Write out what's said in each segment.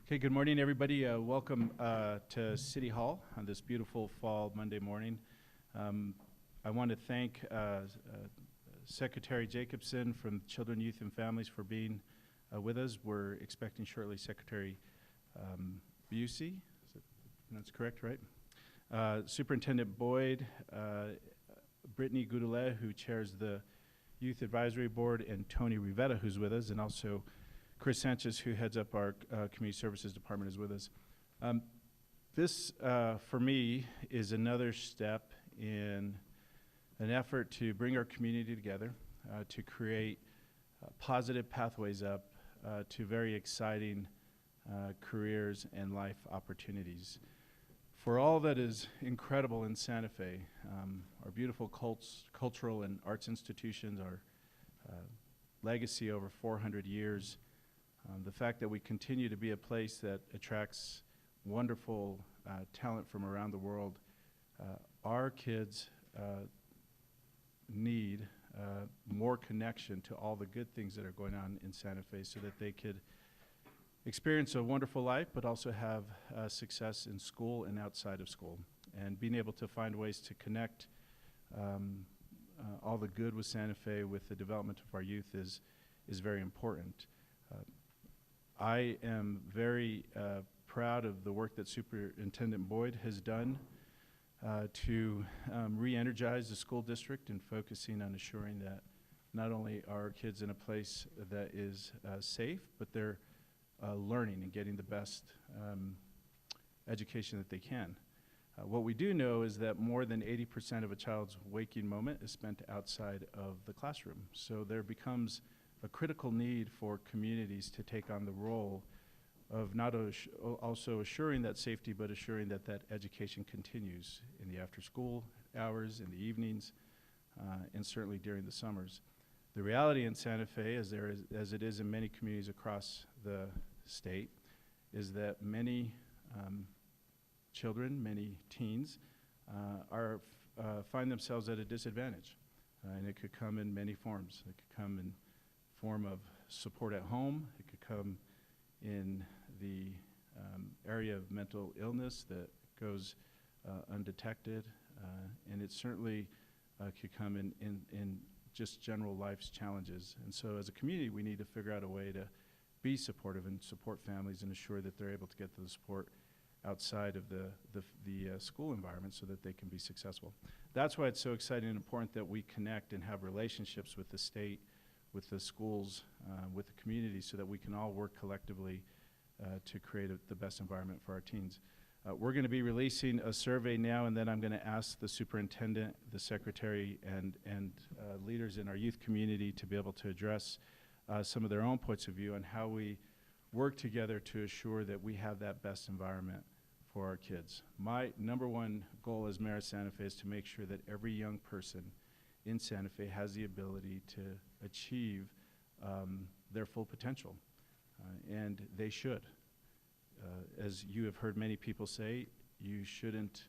Okay, good morning, everybody. Welcome to City Hall on this beautiful fall Monday morning. I want to thank Secretary Jacobson from Children, Youth, and Families for being with us. We're expecting shortly Secretary Busey. That's correct, right? Superintendent Boyd, Brittany Goudelet, who chairs the Youth Advisory Board, and Tony Rivetta, who's with us, and also Chris Sanchez, who heads up our Community Services Department, is with us. This, for me, is another step in an effort to bring our community together, to create positive pathways up to very exciting careers and life opportunities. For all that is incredible in Santa Fe, our beautiful cultural and arts institutions, our legacy over 400 years, the fact that we continue to be a place that attracts wonderful talent from around the world, our kids need more connection to all the good things that are going on in Santa Fe so that they could experience a wonderful life, but also have success in school and outside of school. And being able to find ways to connect all the good with Santa Fe with the development of our youth is very important. I am very proud of the work that Superintendent Boyd has done to re-energize the school district and focusing on assuring that not only are kids in a place that is safe, but they're learning and getting the best education that they can. What we do know is that more than 80% of a child's waking moment is spent outside of the classroom. So there becomes a critical need for communities to take on the role of not also assuring that safety, but assuring that that education continues in the after-school hours, in the evenings, and certainly during the summers. The reality in Santa Fe, as it is in many communities across the state, is that many children, many teens, find themselves at a disadvantage. And it could come in many forms. It could come in form of support at home. It could come in the area of mental illness that goes undetected, and it certainly could come in just general life's challenges. And so as a community, we need to figure out a way to be supportive and support families and assure that they're able to get to the support outside of the school environment so that they can be successful. That's why it's so exciting and important that we connect and have relationships with the state, with the schools, with the community, so that we can all work collectively to create the best environment for our teens. We're going to be releasing a survey now, and then I'm going to ask the superintendent, the secretary, and leaders in our youth community to be able to address some of their own points of view on how we work together to assure that we have that best environment for our kids. My number one goal as mayor of Santa Fe is to make sure that every young person in Santa Fe has the ability to achieve their full potential, and they should. As you have heard many people say, you shouldn't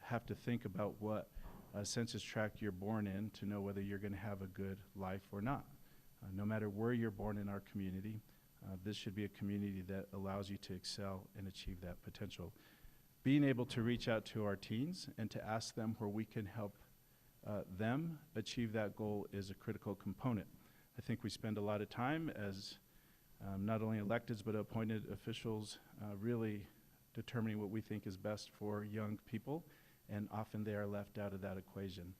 have to think about what census tract you're born in to know whether you're going to have a good life or not. No matter where you're born in our community, this should be a community that allows you to excel and achieve that potential. Being able to reach out to our teens and to ask them where we can help them achieve that goal is a critical component. I think we spend a lot of time as not only electeds but appointed officials really determining what we think is best for young people, and often they are left out of that equation.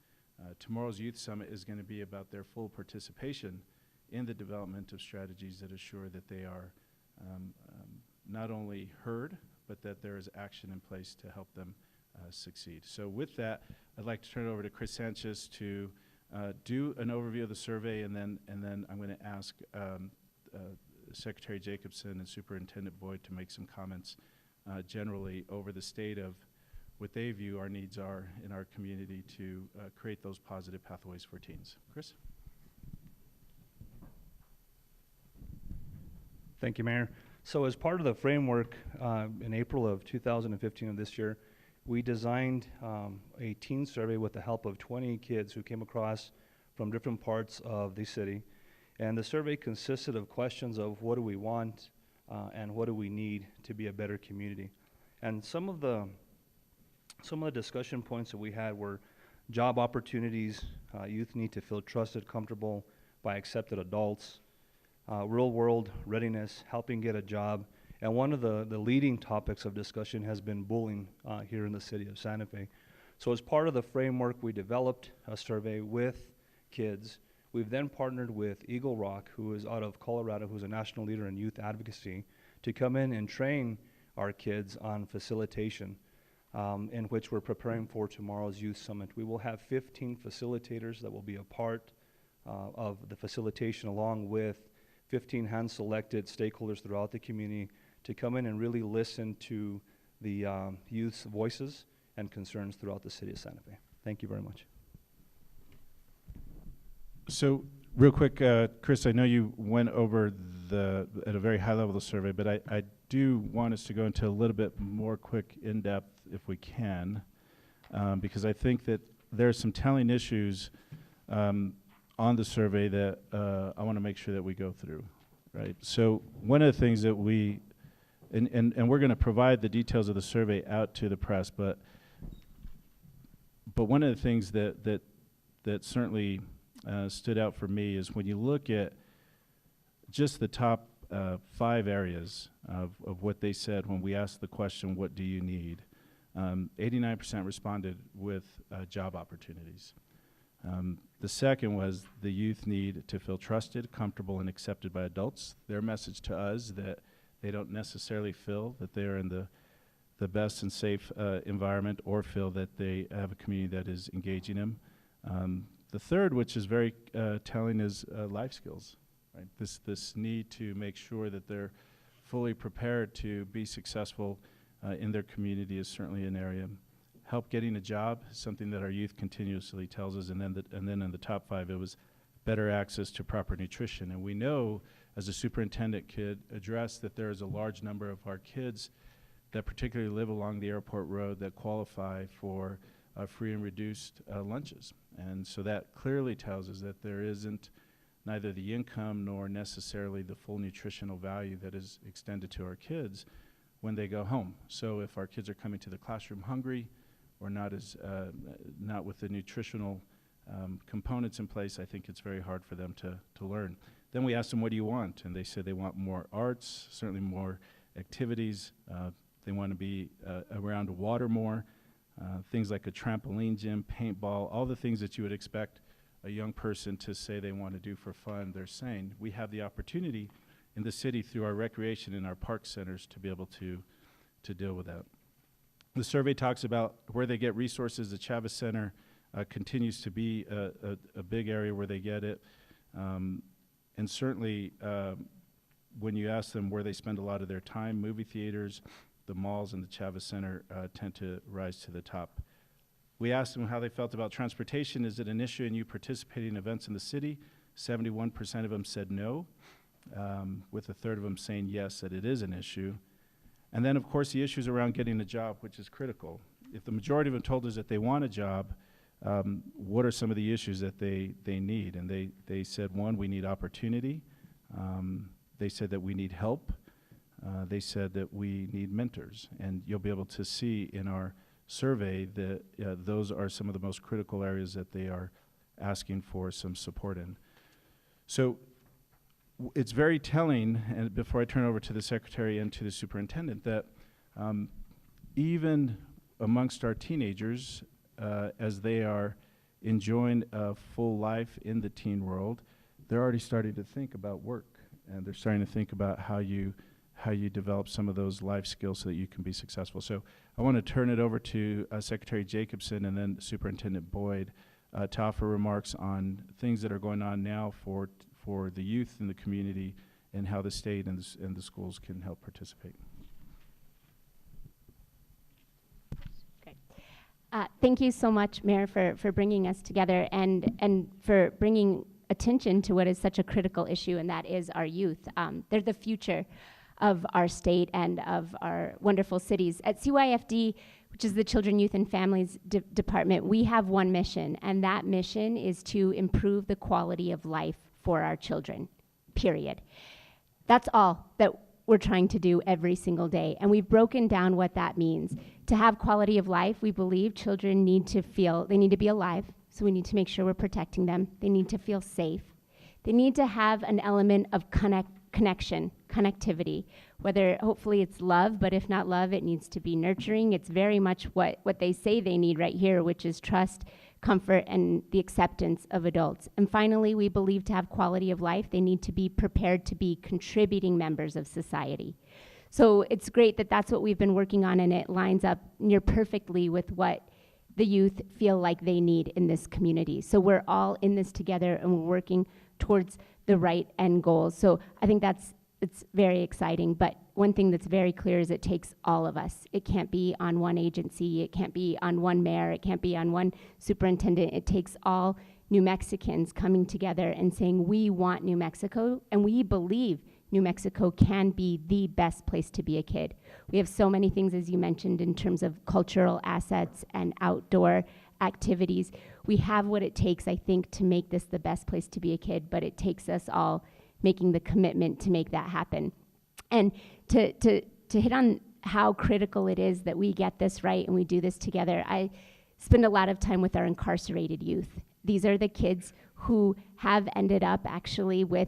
Tomorrow's Youth Summit is going to be about their full participation in the development of strategies that assure that they are not only heard, but that there is action in place to help them succeed. So with that, I'd like to turn it over to Chris Sanchez to do an overview of the survey, and then I'm going to ask Secretary Jacobson and Superintendent Boyd to make some comments generally over the state of what they view our needs are in our community to create those positive pathways for teens. Chris? Thank you, Mayor. So as part of the framework, in April of 2015 of this year, we designed a teen survey with the help of 20 kids who came across from different parts of the city. And the survey consisted of questions of what do we want, and what do we need to be a better community. And some of the discussion points that we had were job opportunities. Youth need to feel trusted, comfortable by accepted adults. Real world readiness, helping get a job. And one of the leading topics of discussion has been bullying here in the city of Santa Fe. So as part of the framework, we developed a survey with kids. We've then partnered with Eagle Rock, who is out of Colorado, who's a national leader in youth advocacy, to come in and train our kids on facilitation, in which we're preparing for tomorrow's Youth Summit. We will have 15 facilitators that will be a part of the facilitation, along with 15 hand-selected stakeholders throughout the community to come in and really listen to the youth's voices and concerns throughout the city of Santa Fe. Thank you very much. So, real quick, Chris, I know you went over at a very high level the survey, but I do want us to go into a little bit more quick in-depth if we can, because I think that there are some telling issues on the survey that I want to make sure that we go through, right? So one of the things that and we're going to provide the details of the survey out to the press, but one of the things that certainly stood out for me is when you look at just the top 5 areas of what they said when we asked the question, what do you need? 89% responded with job opportunities. The second was the youth need to feel trusted, comfortable, and accepted by adults. Their message to us that they don't necessarily feel that they're in the best and safe environment or feel that they have a community that is engaging them. The third, which is very telling, is life skills. Right? This need to make sure that they're fully prepared to be successful in their community is certainly an area. Help getting a job is something that our youth continuously tells us, and then in the top 5, it was better access to proper nutrition. And we know, as the superintendent could address, that there is a large number of our kids that particularly live along the airport road that qualify for free and reduced lunches. And so that clearly tells us that there isn't neither the income nor necessarily the full nutritional value that is extended to our kids when they go home. So if our kids are coming to the classroom hungry or not with the nutritional components in place, I think it's very hard for them to learn. Then we asked them, what do you want? And they said they want more arts, certainly more activities. They want to be around water more, things like a trampoline gym, paintball, all the things that you would expect a young person to say they want to do for fun. They're saying we have the opportunity in the city through our recreation and our park centers to be able to deal with that. The survey talks about where they get resources. The Chavez Center continues to be a big area where they get it. And certainly when you ask them where they spend a lot of their time, movie theaters, the malls, and the Chavez Center tend to rise to the top. We asked them how they felt about transportation. Is it an issue in you participating in events in the city? 71% of them said no, with a third of them saying yes, that it is an issue. And then, of course, the issues around getting a job, which is critical. If the majority of them told us that they want a job, what are some of the issues that they need? And they said, one, we need opportunity. They said that we need help. They said that we need mentors. And you'll be able to see in our survey that those are some of the most critical areas that they are asking for some support in. So it's very telling, and before I turn over to the secretary and to the superintendent, that even amongst our teenagers, as they are enjoying a full life in the teen world, they're already starting to think about work, and they're starting to think about how you develop some of those life skills so that you can be successful. So I want to turn it over to Secretary Jacobson and then Superintendent Boyd to offer remarks on things that are going on now for the youth in the community and how the state and the schools can help participate. Great. Thank you so much, Mayor, for bringing us together and for bringing attention to what is such a critical issue, and that is our youth. They're the future of our state and of our wonderful cities. At CYFD, which is the Children, Youth, and Families Department, we have one mission, and that mission is to improve the quality of life for our children, period. That's all that we're trying to do every single day. And we've broken down what that means. To have quality of life, we believe children need to feel, they need to be alive, so we need to make sure we're protecting them. They need to feel safe. They need to have an element of connection, connectivity, whether hopefully it's love, but if not love, it needs to be nurturing. It's very much what they say they need right here, which is trust, comfort, and the acceptance of adults. And finally, we believe to have quality of life, they need to be prepared to be contributing members of society. So it's great that that's what we've been working on, and it lines up near perfectly with what the youth feel like they need in this community. So we're all in this together, and we're working towards the right end goals. So I think it's very exciting, but one thing that's very clear is it takes all of us. It can't be on one agency, it can't be on one mayor, it can't be on one superintendent. It takes all New Mexicans coming together and saying, we want New Mexico, and we believe New Mexico can be the best place to be a kid. We have so many things, as you mentioned, in terms of cultural assets and outdoor activities. We have what it takes, I think, to make this the best place to be a kid, but it takes us all making the commitment to make that happen. And to hit on how critical it is that we get this right and we do this together, I spend a lot of time with our incarcerated youth. These are the kids who have ended up actually with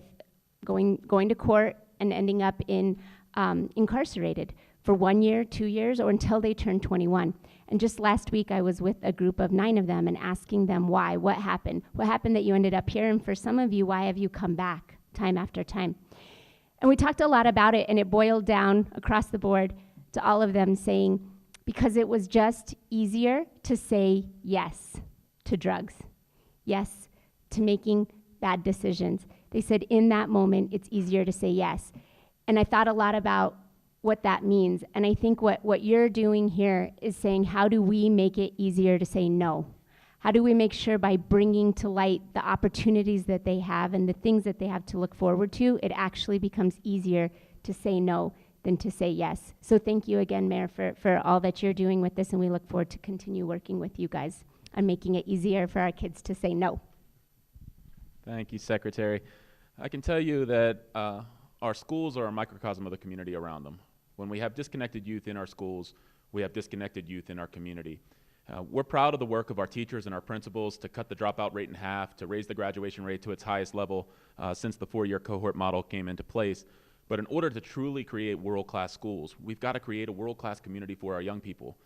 going to court and ending up in incarcerated for 1 year, 2 years, or until they turn 21. And just last week, I was with a group of 9 of them and asking them why, what happened that you ended up here, and for some of you, why have you come back time after time? And we talked a lot about it, and it boiled down across the board to all of them saying, because it was just easier to say yes to drugs, yes to making bad decisions. They said in that moment, it's easier to say yes. And I thought a lot about what that means. And I think what you're doing here is saying, how do we make it easier to say no? How do we make sure by bringing to light the opportunities that they have and the things that they have to look forward to, it actually becomes easier to say no than to say yes. So thank you again, Mayor, for all that you're doing with this, and we look forward to continue working with you guys on making it easier for our kids to say no. Thank you, Secretary. I can tell you that our schools are a microcosm of the community around them. When we have disconnected youth in our schools, we have disconnected youth in our community. We're proud of the work of our teachers and our principals to cut the dropout rate in half, to raise the graduation rate to its highest level since the 4-year cohort model came into place. But in order to truly create world-class schools, we've got to create a world-class community for our young people.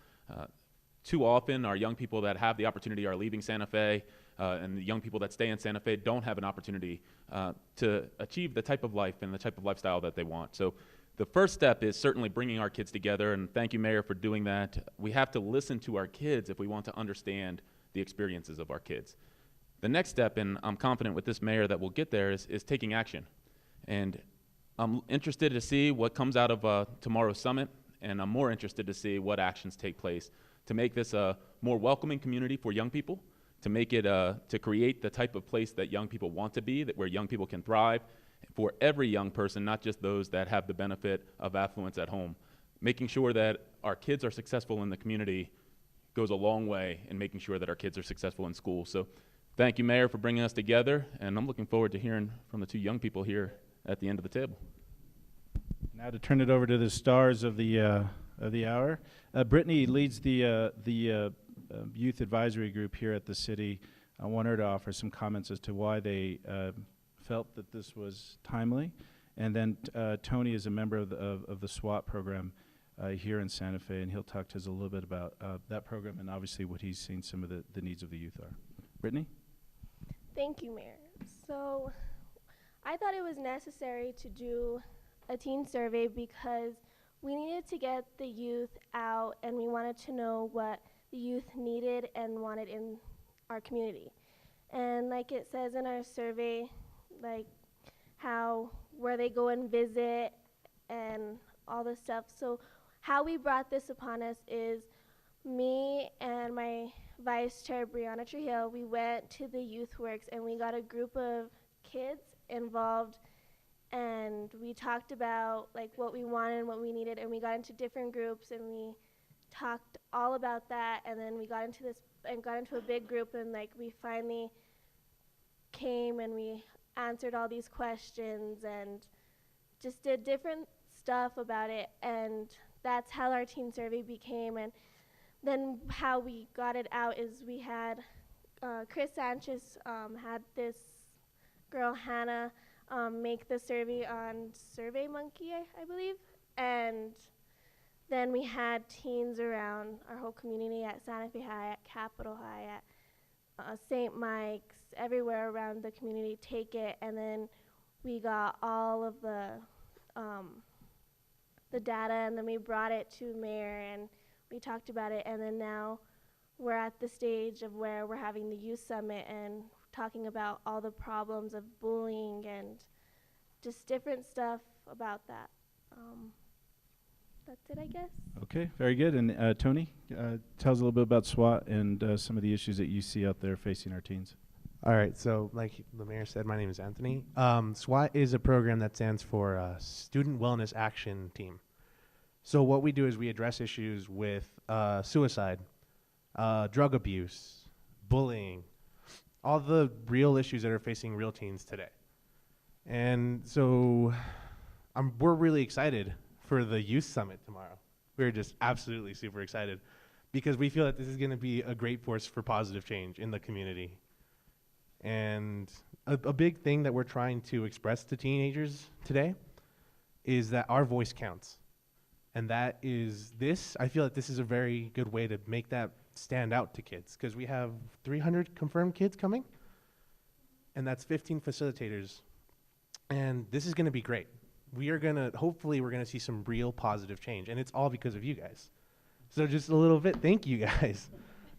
Too often, our young people that have the opportunity are leaving Santa Fe, and the young people that stay in Santa Fe don't have an opportunity to achieve the type of life and the type of lifestyle that they want. So the first step is certainly bringing our kids together, and thank you, Mayor, for doing that. We have to listen to our kids if we want to understand the experiences of our kids. The next step, and I'm confident with this mayor that we'll get there, is taking action. And I'm interested to see what comes out of tomorrow's summit, and I'm more interested to see what actions take place to make this a more welcoming community for young people, to make it, to create the type of place that young people want to be, where young people can thrive, for every young person, not just those that have the benefit of affluence at home. Making sure that our kids are successful in the community goes a long way in making sure that our kids are successful in school. So thank you, Mayor, for bringing us together, and I'm looking forward to hearing from the 2 young people here at the end of the table. Now to turn it over to the stars of the hour. Brittany leads the youth advisory group here at the city. I want her to offer some comments as to why they felt that this was timely. And then Tony is a member of the SWAT program here in Santa Fe, and he'll talk to us a little bit about that program and obviously what he's seen some of the needs of the youth are. Brittany? Thank you, Mayor. So I thought it was necessary to do a teen survey because we needed to get the youth out, and we wanted to know what the youth needed and wanted in our community. And like it says in our survey, like where they go and visit and all this stuff. So how we brought this upon us is me and my vice chair, Brianna Trujillo, we went to the Youth Works and we got a group of kids involved, and we talked about like what we wanted and what we needed, and we got into different groups and we talked all about that, and then we got into a big group, and like we finally came and we answered all these questions and just did different stuff about it, and that's how our teen survey became. And then how we got it out is we had Chris Sanchez had this girl Hannah make the survey on SurveyMonkey, I believe, and then we had teens around our whole community at Santa Fe High, at Capitol High, at St. Mike's, everywhere around the community take it, and then we got all of the data, and then we brought it to Mayor, and we talked about it, and then now we're at the stage of where we're having the youth summit and talking about all the problems of bullying and just different stuff about that. That's it, I guess. Okay, very good. And Tony, tell us a little bit about SWAT and some of the issues that you see out there facing our teens. All right, so like the mayor said, my name is Anthony. SWAT is a program that stands for Student Wellness Action Team. So what we do is we address issues with suicide, drug abuse, bullying, all the real issues that are facing real teens today. And so we're really excited for the youth summit tomorrow. We're just absolutely super excited because we feel that this is going to be a great force for positive change in the community. And a big thing that we're trying to express to teenagers today is that our voice counts. And that is this. I feel that this is a very good way to make that stand out to kids because we have 300 confirmed kids coming, and that's 15 facilitators. And this is going to be great. Hopefully we're going to see some real positive change, and it's all because of you guys. So just a little bit, thank you guys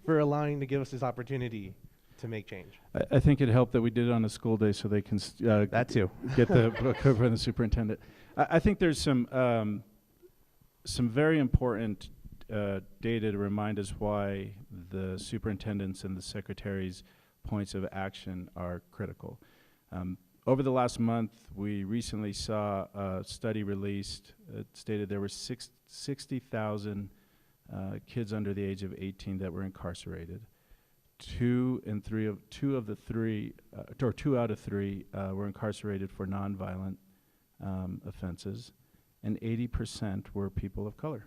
for allowing to give us this opportunity to make change. I think it helped that we did it on a school day so they can That too. get the book over from the superintendent. I think there's some very important data to remind us why the superintendents and the secretaries' points of action are critical. Over the last month, we recently saw a study released. It stated there were 60,000 kids under the age of 18 that were incarcerated. Two out of three were incarcerated for nonviolent offenses, and 80% were people of color.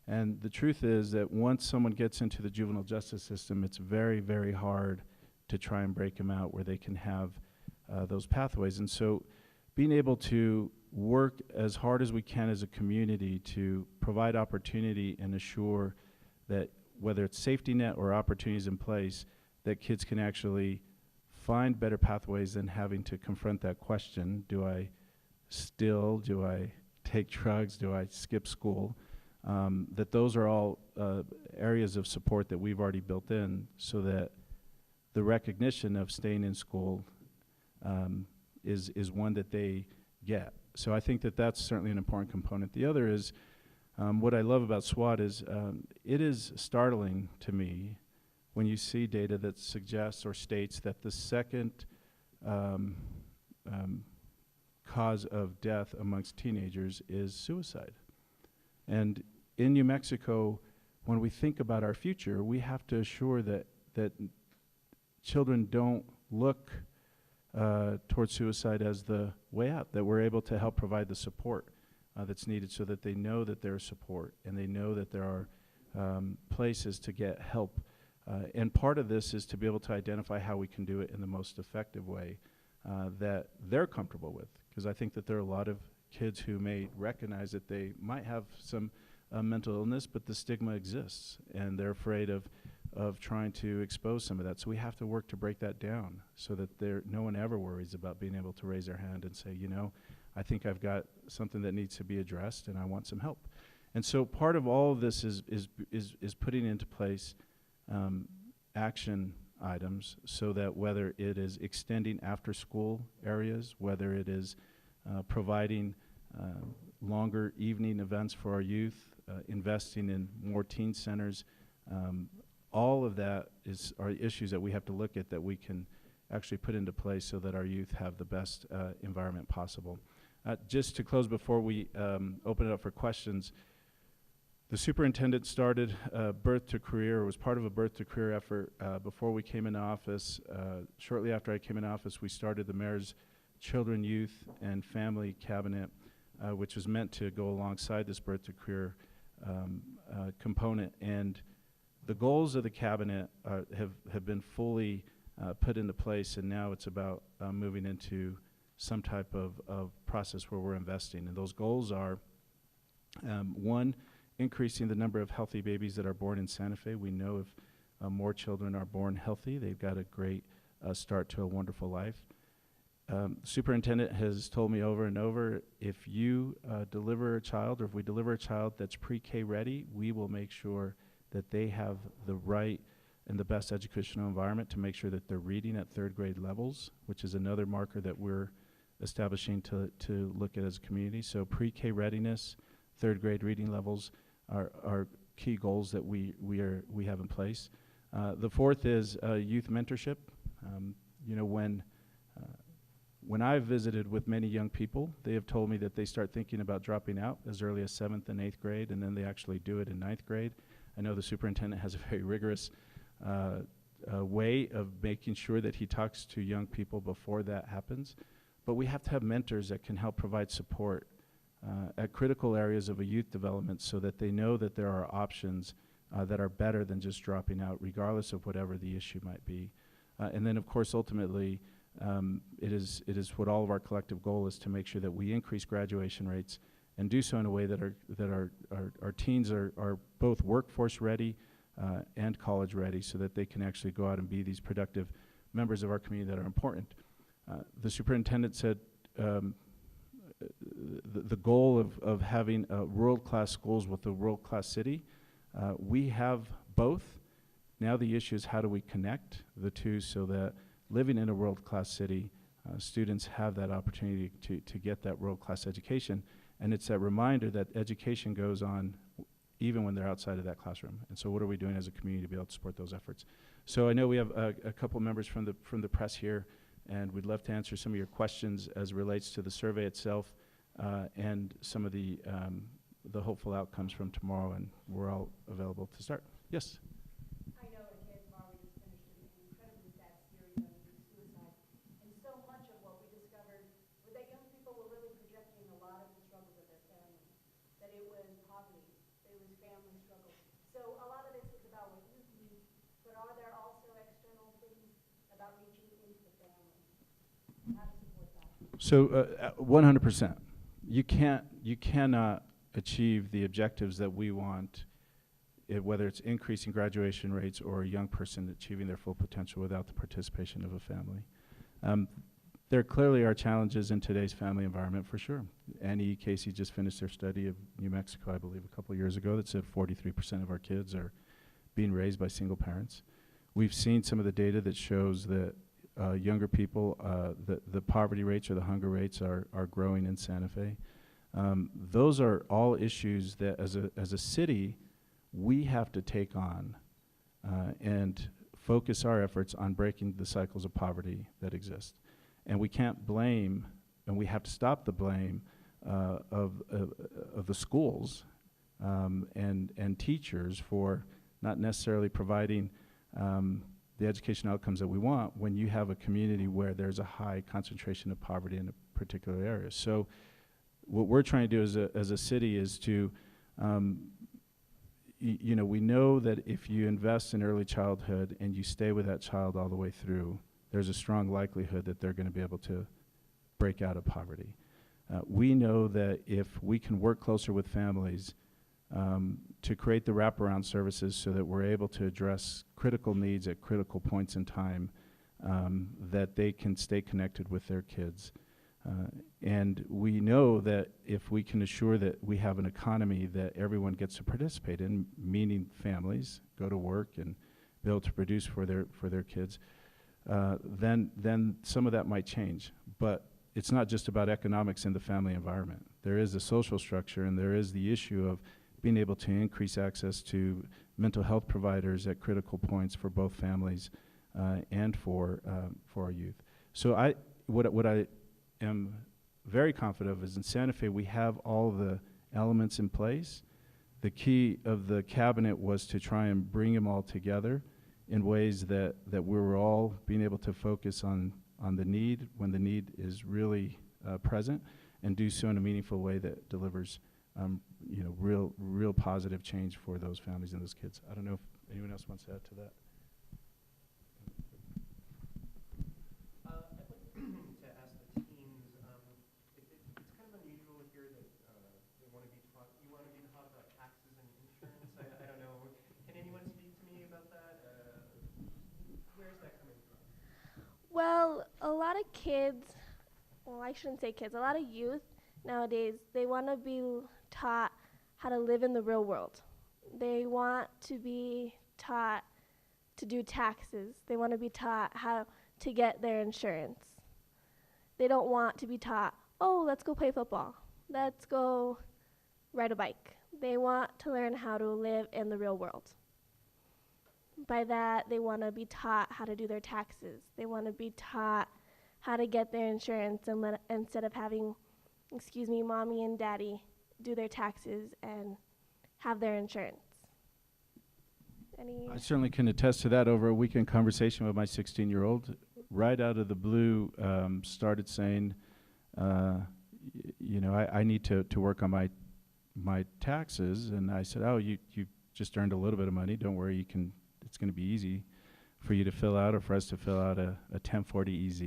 And the truth is that once someone gets into the juvenile justice system, it's very, very hard to try and break them out where they can have those pathways. And so being able to work as hard as we can as a community to provide opportunity and assure that whether it's safety net or opportunities in place, that kids can actually find better pathways than having to confront that question, do I steal, do I take drugs, do I skip school, that those are all areas of support that we've already built in so that the recognition of staying in school is one that they get. So I think that that's certainly an important component. The other is, what I love about SWAT is it is startling to me when you see data that suggests or states that the second cause of death amongst teenagers is suicide. And in New Mexico, when we think about our future, we have to assure that children don't look towards suicide as the way out, that we're able to help provide the support that's needed so that they know that there's support and they know that there are places to get help. And part of this is to be able to identify how we can do it in the most effective way that they're comfortable with. Because I think that there are a lot of kids who may recognize that they might have some mental illness, but the stigma exists, and they're afraid of trying to expose some of that. So we have to work to break that down so that no one ever worries about being able to raise their hand and say, you know, I think I've got something that needs to be addressed and I want some help. And so part of all of this is putting into place action items so that whether it is extending after school areas, whether it is providing longer evening events for our youth, investing in more teen centers, all of that are issues that we have to look at that we can actually put into place so that our youth have the best environment possible. Just to close before we open it up for questions, the superintendent started Birth to Career, or was part of a Birth to Career effort before we came into office. Shortly after I came into office, we started the Mayor's Children, Youth, and Family Cabinet which was meant to go alongside this Birth to Career component. And the goals of the cabinet have been fully put into place, and now it's about moving into some type of process where we're investing. And those goals are, one, increasing the number of healthy babies that are born in Santa Fe. We know if more children are born healthy, they've got a great start to a wonderful life. Superintendent has told me over and over, if you deliver a child, or if we deliver a child that's pre-K ready, we will make sure that they have the right and the best educational environment to make sure that they're reading at third grade levels, which is another marker that we're establishing to look at as a community. So pre-K readiness, third grade reading levels are key goals that we have in place. The fourth is youth mentorship. You know, when I've visited with many young people, they have told me that they start thinking about dropping out as early as 7th and 8th grade, and then they actually do it in 9th grade. I know the superintendent has a very rigorous way of making sure that he talks to young people before that happens. But we have to have mentors that can help provide support at critical areas of a youth development so that they know that there are options that are better than just dropping out, regardless of whatever the issue might be. And then, of course, ultimately, it is what all of our collective goal is, to make sure that we increase graduation rates and do so in a way that our teens are both workforce ready and college ready, so that they can actually go out and be these productive members of our community that are important. The superintendent said the goal of having world-class schools with a world-class city. We have both. Now the issue is, how do we connect the two so that living in a world-class city, students have that opportunity to get that world-class education. And it's that reminder that education goes on even when they're outside of that classroom. And so what are we doing as a community to be able to support those efforts? So I know we have a couple members from the press here, and we'd love to answer some of your questions as it relates to the survey itself and some of the hopeful outcomes from tomorrow, and we're all available to start. Yes? I know a kid tomorrow, we just finished an incredibly sad series on youth suicide, and so much of what we discovered was that young people were really projecting a lot of the struggles of their families, that it was poverty, it was family struggles. So a lot of this is about what youth need, but are there also external things about reaching into the family? How to support that? So 100%. You cannot achieve the objectives that we want, whether it's increasing graduation rates or a young person achieving their full potential, without the participation of a family. There clearly are challenges in today's family environment, for sure. Annie Casey just finished their study of New Mexico, I believe, a couple of years ago, that said 43% of our kids are being raised by single parents. We've seen some of the data that shows that younger people, the poverty rates or the hunger rates are growing in Santa Fe. Those are all issues that as a city, we have to take on and focus our efforts on breaking the cycles of poverty that exist. And we can't blame, and we have to stop the blame of the schools and teachers for not necessarily providing the education outcomes that we want when you have a community where there's a high concentration of poverty in a particular area. So what we're trying to do as a city is to, you know, we know that if you invest in early childhood and you stay with that child all the way through, there's a strong likelihood that they're going to be able to break out of poverty. We know that if we can work closer with families to create the wraparound services so that we're able to address critical needs at critical points in time, that they can stay connected with their kids. And we know that if we can assure that we have an economy that everyone gets to participate in, meaning families go to work and be able to produce for their kids, then some of that might change. But it's not just about economics in the family environment. There is a social structure, and there is the issue of being able to increase access to mental health providers at critical points for both families and for our youth. So what I am very confident of is in Santa Fe we have all the elements in place. The key of the cabinet was to try and bring them all together in ways that we were all being able to focus on the need when the need is really present, and do so in a meaningful way that delivers, real positive change for those families and those kids. I don't know if anyone else wants to add to that. I'd like to ask the teams, it's kind of unusual here that you want to be taught about taxes and insurance. I don't know. Can anyone speak to me about that? Where's that coming from? Well, a lot of kids, well, I shouldn't say kids, a lot of youth nowadays, they want to be taught how to live in the real world. They want to be taught to do taxes. They want to be taught how to get their insurance. They don't want to be taught, oh, let's go play football. Let's go ride a bike. They want to learn how to live in the real world. By that, they want to be taught how to do their taxes. They want to be taught how to get their insurance and instead of having, mommy and daddy do their taxes and have their insurance. I certainly can attest to that. Over a weekend conversation with my 16-year-old, right out of the blue, started saying, I need to work on my taxes. And I said, oh, you just earned a little bit of money. Don't worry, it's going to be easy for you to fill out or for us to fill out a 1040 EZ.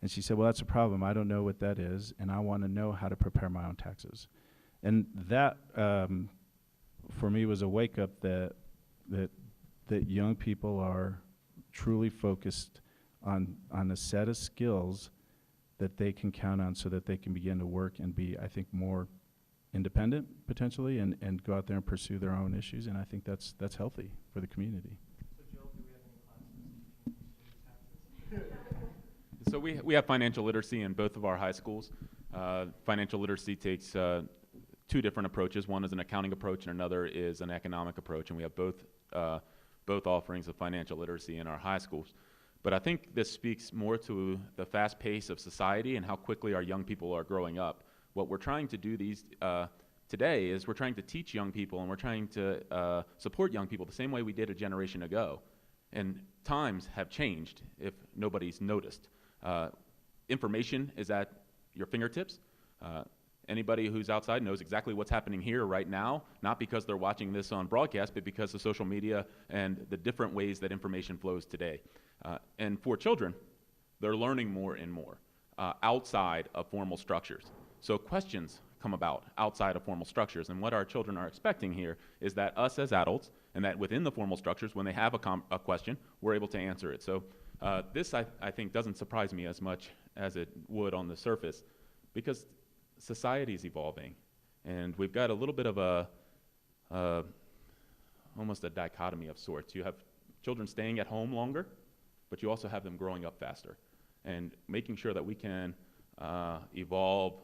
And she said, well, that's a problem. I don't know what that is, and I want to know how to prepare my own taxes. And that, for me, was a wake-up that young people are truly focused on a set of skills that they can count on so that they can begin to work and be, I think, more independent, potentially, and go out there and pursue their own issues. And I think that's healthy for the community. So, Jill, do we have any classes teaching taxes? So we have financial literacy in both of our high schools. Financial literacy takes two different approaches. One is an accounting approach and another is an economic approach, and we have both offerings of financial literacy in our high schools. But I think this speaks more to the fast pace of society and how quickly our young people are growing up. What we're trying to do today is we're trying to teach young people and we're trying to support young people the same way we did a generation ago. And times have changed if nobody's noticed. Information is at your fingertips. Anybody who's outside knows exactly what's happening here right now, not because they're watching this on broadcast, but because of social media and the different ways that information flows today. And for children, they're learning more and more outside of formal structures. So questions come about outside of formal structures, and what our children are expecting here is that us as adults, and that within the formal structures, when they have a question, we're able to answer it. So this, I think, doesn't surprise me as much as it would on the surface, because society is evolving, and we've got a little bit of almost a dichotomy of sorts. You have children staying at home longer, but you also have them growing up faster, and making sure that we can evolve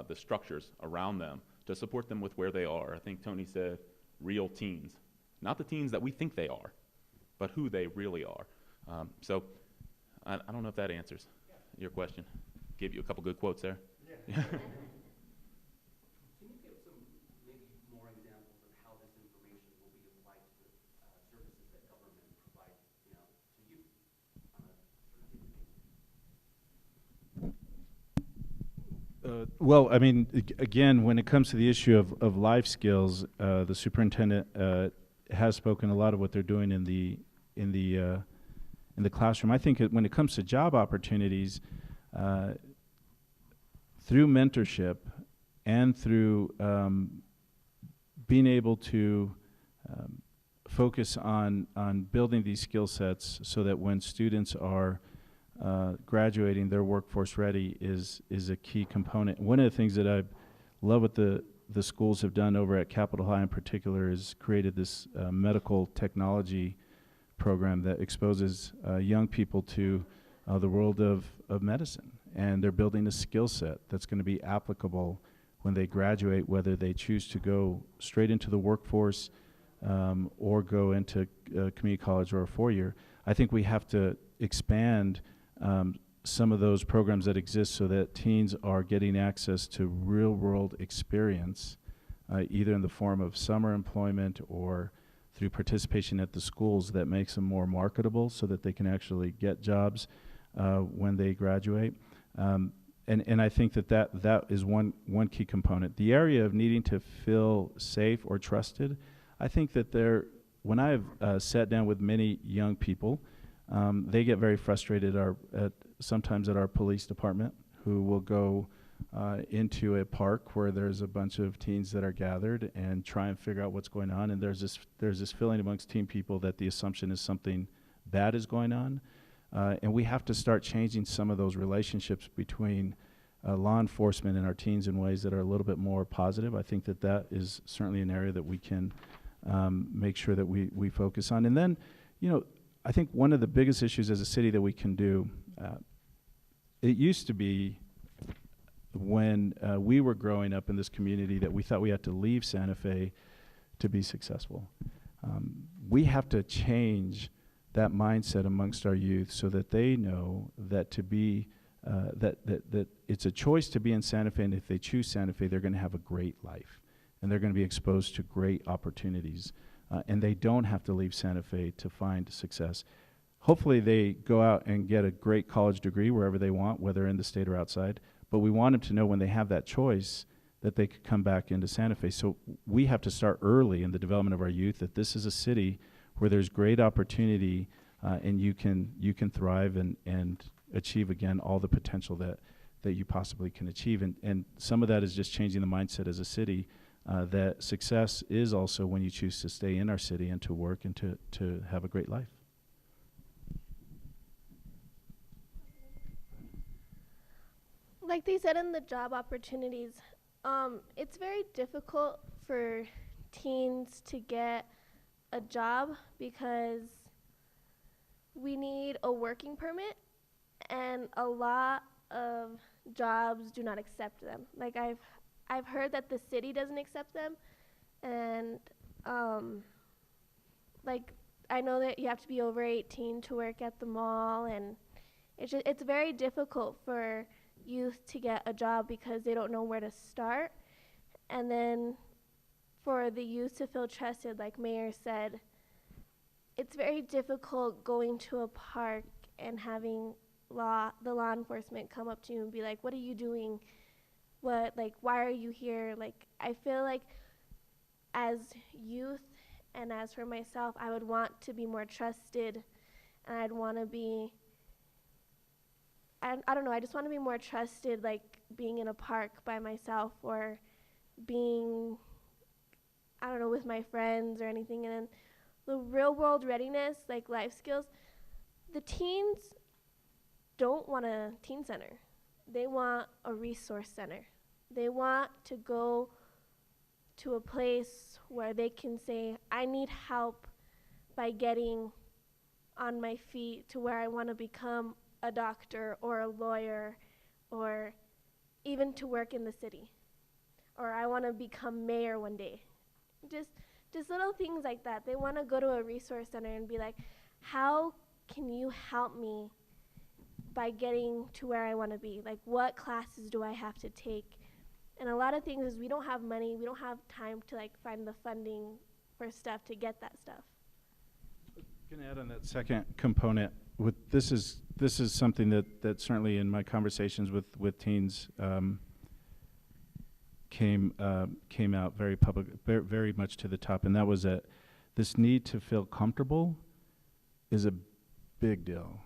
the structures around them to support them with where they are. I think Tony said real teens, not the teens that we think they are, but who they really are. So I don't know if that answers your question. Gave you a couple good quotes there. Can you give some maybe more examples of how this information will be applied to the services that government provides, to youth on a sort of daily basis? Well, I mean, again, when it comes to the issue of life skills, the superintendent has spoken a lot of what they're doing in the classroom. I think when it comes to job opportunities, through mentorship and through being able to focus on building these skill sets so that when students are graduating, they're workforce ready is a key component. One of the things that I love what the schools have done over at Capitol High in particular is created this medical technology program that exposes young people to the world of medicine. And they're building a skill set that's going to be applicable when they graduate, whether they choose to go straight into the workforce or go into community college or a four-year. I think we have to expand some of those programs that exist so that teens are getting access to real-world experience, either in the form of summer employment or through participation at the schools that makes them more marketable so that they can actually get jobs when they graduate. and I think that is one key component. The area of needing to feel safe or trusted, I think that when I've sat down with many young people, they get very frustrated sometimes at our police department, who will go into a park where there's a bunch of teens that are gathered and try and figure out what's going on. And there's this feeling amongst teen people that the assumption is something bad is going on. And we have to start changing some of those relationships between law enforcement and our teens in ways that are a little bit more positive. I think that is certainly an area that we can make sure that we focus on. And then, I think one of the biggest issues as a city that we can do, it used to be when we were growing up in this community that we thought we had to leave Santa Fe to be successful. We have to change that mindset amongst our youth so that they know that that it's a choice to be in Santa Fe, and if they choose Santa Fe, they're going to have a great life, and they're going to be exposed to great opportunities, and they don't have to leave Santa Fe to find success. Hopefully they go out and get a great college degree wherever they want, whether in the state or outside, but we want them to know when they have that choice that they could come back into Santa Fe. So we have to start early in the development of our youth, that this is a city where there's great opportunity, and you can thrive and achieve, again, all the potential that you possibly can achieve. And some of that is just changing the mindset as a city, that success is also when you choose to stay in our city and to work and to have a great life. Like they said in the job opportunities, it's very difficult for teens to get a job because we need a working permit, and a lot of jobs do not accept them. Like I've heard that the city doesn't accept them, and like I know that you have to be over 18 to work at the mall, and it's very difficult for youth to get a job because they don't know where to start. And then for the youth to feel trusted, like Mayor said, it's very difficult going to a park and having the law enforcement come up to you and be like, what are you doing? Why are you here? Like, I feel like as youth and as for myself, I would want to be more trusted, and I'd want to be, I don't know, I just want to be more trusted, like being in a park by myself or being, I don't know, with my friends or anything. And then the real world readiness, like life skills, the teens don't want a teen center. They want a resource center. They want to go to a place where they can say, I need help by getting on my feet to where I want to become a doctor or a lawyer, or even to work in the city, or I want to become mayor one day. Just little things like that. They want to go to a resource center and be like, how can you help me by getting to where I want to be? Like, what classes do I have to take? And a lot of things is we don't have money, we don't have time to like find the funding for stuff to get that stuff. Can I add on that second component? This is something that certainly in my conversations with teens came out very public, very much to the top, and that was that this need to feel comfortable is a big deal.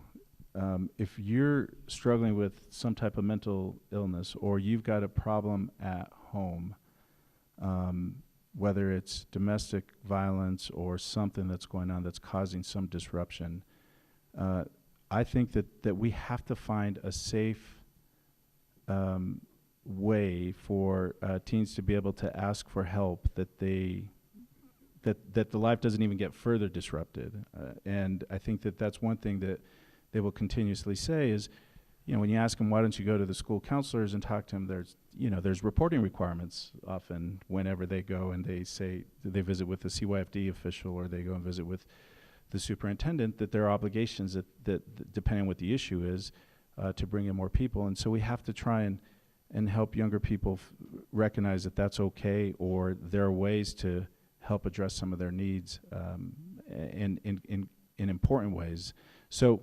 If you're struggling with some type of mental illness, or you've got a problem at home, whether it's domestic violence or something that's going on that's causing some disruption, I think that we have to find a safe way for teens to be able to ask for help, that the life doesn't even get further disrupted. And I think that's one thing that they will continuously say is, when you ask them, why don't you go to the school counselors and talk to them, there's reporting requirements often whenever they go and they say they visit with the CYFD official, or they go and visit with the superintendent, that there are obligations that depending on what the issue is, to bring in more people. And so we have to try and help younger people recognize that that's okay, or there are ways to help address some of their needs in important ways. So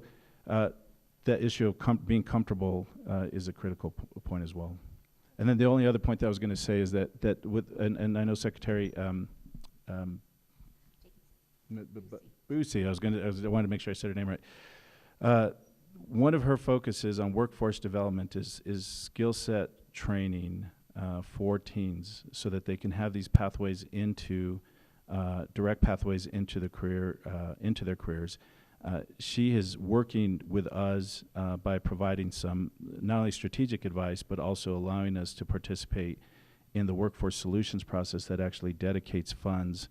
that issue of being comfortable is a critical point as well. And then the only other point that I was going to say is that and I know Secretary Boosie, I wanted to make sure I said her name right. One of her focuses on workforce development is skill set training for teens, so that they can have these pathways into direct pathways into the career, into their careers. She is working with us by providing some not only strategic advice, but also allowing us to participate in the workforce solutions process that actually dedicates funds.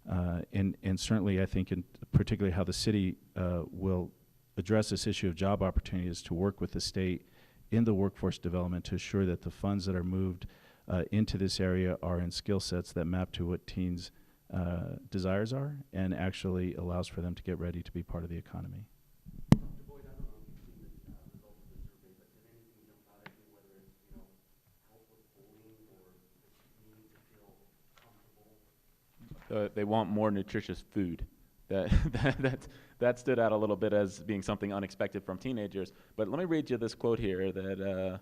And certainly, I think, in particularly how the city will address this issue of job opportunities, to work with the state in the workforce development to assure that the funds that are moved into this area are in skill sets that map to what teens' desires are, and actually allows for them to get ready to be part of the economy. Dr. Boyd, I don't know if you've seen the results of the survey, but did anything jump out at you, whether it's, help with bullying or needing to feel comfortable? They want more nutritious food. That stood out a little bit as being something unexpected from teenagers. But let me read you this quote here that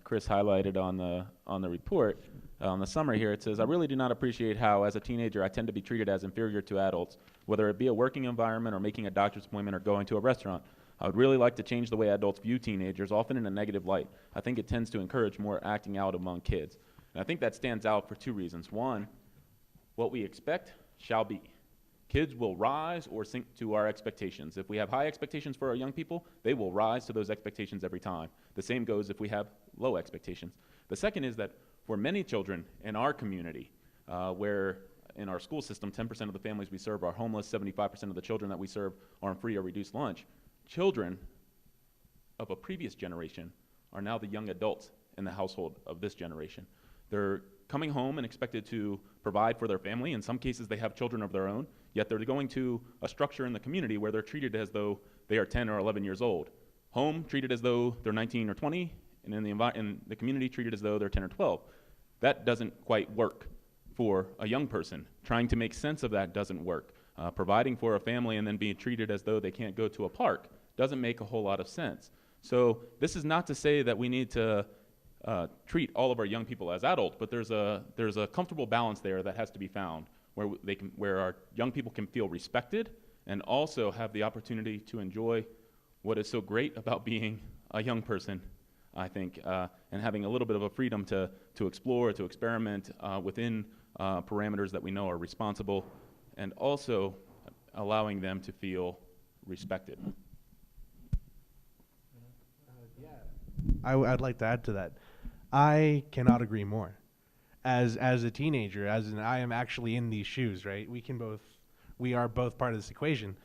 Chris highlighted on the report, on the summary here. It says, "I really do not appreciate how, as a teenager, I tend to be treated as inferior to adults, whether it be a working environment or making a doctor's appointment or going to a restaurant. I would really like to change the way adults view teenagers, often in a negative light. I think it tends to encourage more acting out among kids." And I think that stands out for two reasons. One, what we expect shall be. Kids will rise or sink to our expectations. If we have high expectations for our young people, they will rise to those expectations every time. The same goes if we have low expectations. The second is that for many children in our community, where in our school system 10% of the families we serve are homeless, 75% of the children that we serve are on free or reduced lunch, children of a previous generation are now the young adults in the household of this generation. They're coming home and expected to provide for their family. In some cases, they have children of their own, yet they're going to a structure in the community where they're treated as though they are 10 or 11 years old. Home treated as though they're 19 or 20, and in the community treated as though they're 10 or 12. That doesn't quite work for a young person. Trying to make sense of that doesn't work. Providing for a family and then being treated as though they can't go to a park doesn't make a whole lot of sense. So this is not to say that we need to treat all of our young people as adults, but there's a comfortable balance there that has to be found, where our young people can feel respected and also have the opportunity to enjoy what is so great about being a young person, I think, and having a little bit of a freedom to explore, to experiment within parameters that we know are responsible, and also allowing them to feel respected. I'd like to add to that. I cannot agree more. As a teenager, I am actually in these shoes, right? We are both part of this equation.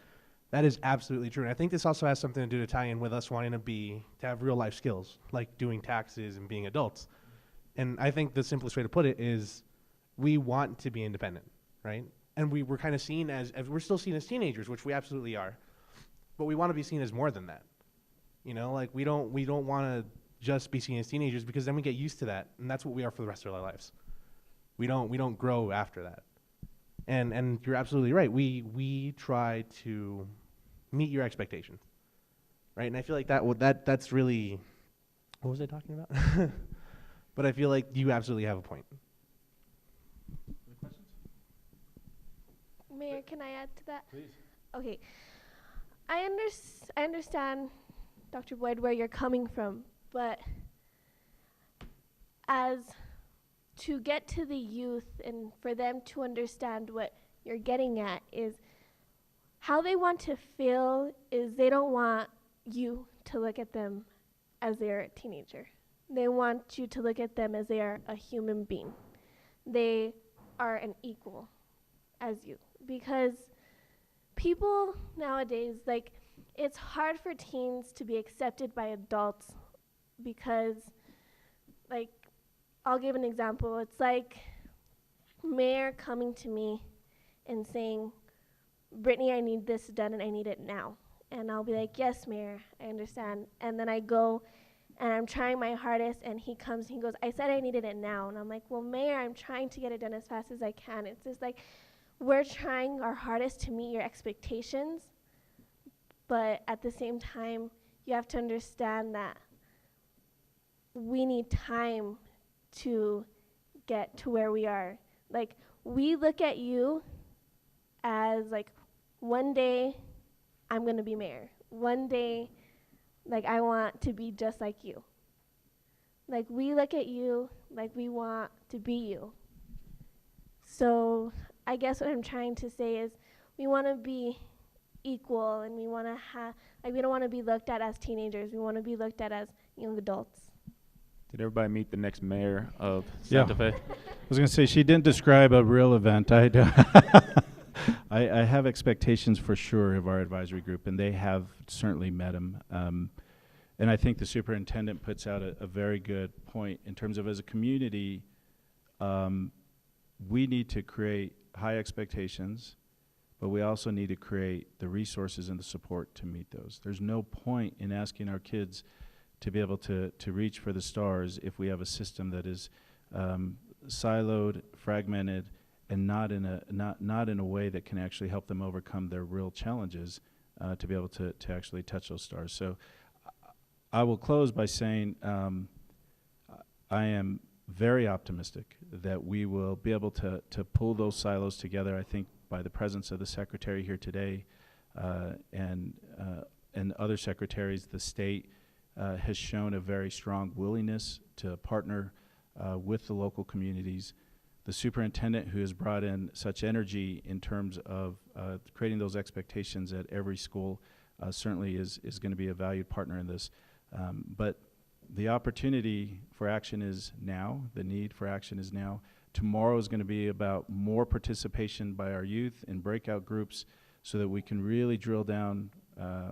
That is absolutely true. And I think this also has something to do to tie in with us wanting to have real life skills, like doing taxes and being adults. And I think the simplest way to put it is we want to be independent, right? And we're kind of seen as we're still seen as teenagers, which we absolutely are. But we want to be seen as more than that. Like we don't want to just be seen as teenagers, because then we get used to that, and that's what we are for the rest of our lives. We don't grow after that. And you're absolutely right. We try to meet your expectations, right? And I feel like that's really, what was I talking about? But I feel like you absolutely have a point. Any questions? Mayor, can I add to that? Please. Okay. I understand, Dr. Boyd, where you're coming from, but as to get to the youth and for them to understand what you're getting at is how they want to feel is they don't want you to look at them as they're a teenager. They want you to look at them as they are a human being. They are an equal as you, because people nowadays, it's hard for teens to be accepted by adults because, I'll give an example. It's like Mayor coming to me and saying, "Brittany, I need this done and I need it now." And I'll be like, "Yes, Mayor, I understand." And then I go and I'm trying my hardest, and he comes and he goes, "I said I needed it now." And I'm like, "Well, Mayor, I'm trying to get it done as fast as I can." It's just like we're trying our hardest to meet your expectations, but at the same time, you have to understand that we need time to get to where we are. Like, we look at you as like, one day I'm gonna be mayor. One day, like, I want to be just like you. Like, we look at you like we want to be you. So I guess what I'm trying to say is we want to be equal, and we want to have, like, we don't want to be looked at as teenagers. We want to be looked at as young adults. Did everybody meet the next mayor of Yeah. Santa Fe? I was going to say, she didn't describe a real event. I have expectations for sure of our advisory group, and they have certainly met them. And I think the superintendent puts out a very good point in terms of, as a community, we need to create high expectations, but we also need to create the resources and the support to meet those. There's no point in asking our kids to be able to reach for the stars if we have a system that is siloed, fragmented, and not in a way that can actually help them overcome their real challenges to be able to actually touch those stars. So I will close by saying I am very optimistic that we will be able to pull those silos together. I think by the presence of the secretary here today and other secretaries, the state has shown a very strong willingness to partner with the local communities. The superintendent, who has brought in such energy in terms of creating those expectations at every school, certainly is going to be a valued partner in this. But the opportunity for action is now. The need for action is now. Tomorrow is going to be about more participation by our youth in breakout groups so that we can really drill down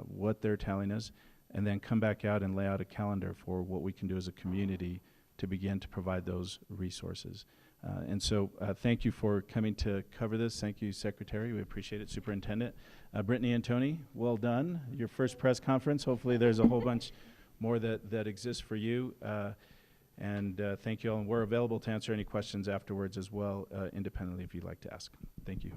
what they're telling us, and then come back out and lay out a calendar for what we can do as a community to begin to provide those resources. And so thank you for coming to cover this. Thank you, Secretary. We appreciate it. Superintendent. Brittany and Tony, well done. Your first press conference. Hopefully there's a whole bunch more that exists for you. And thank you all. And we're available to answer any questions afterwards as well, independently, if you'd like to ask. Thank you.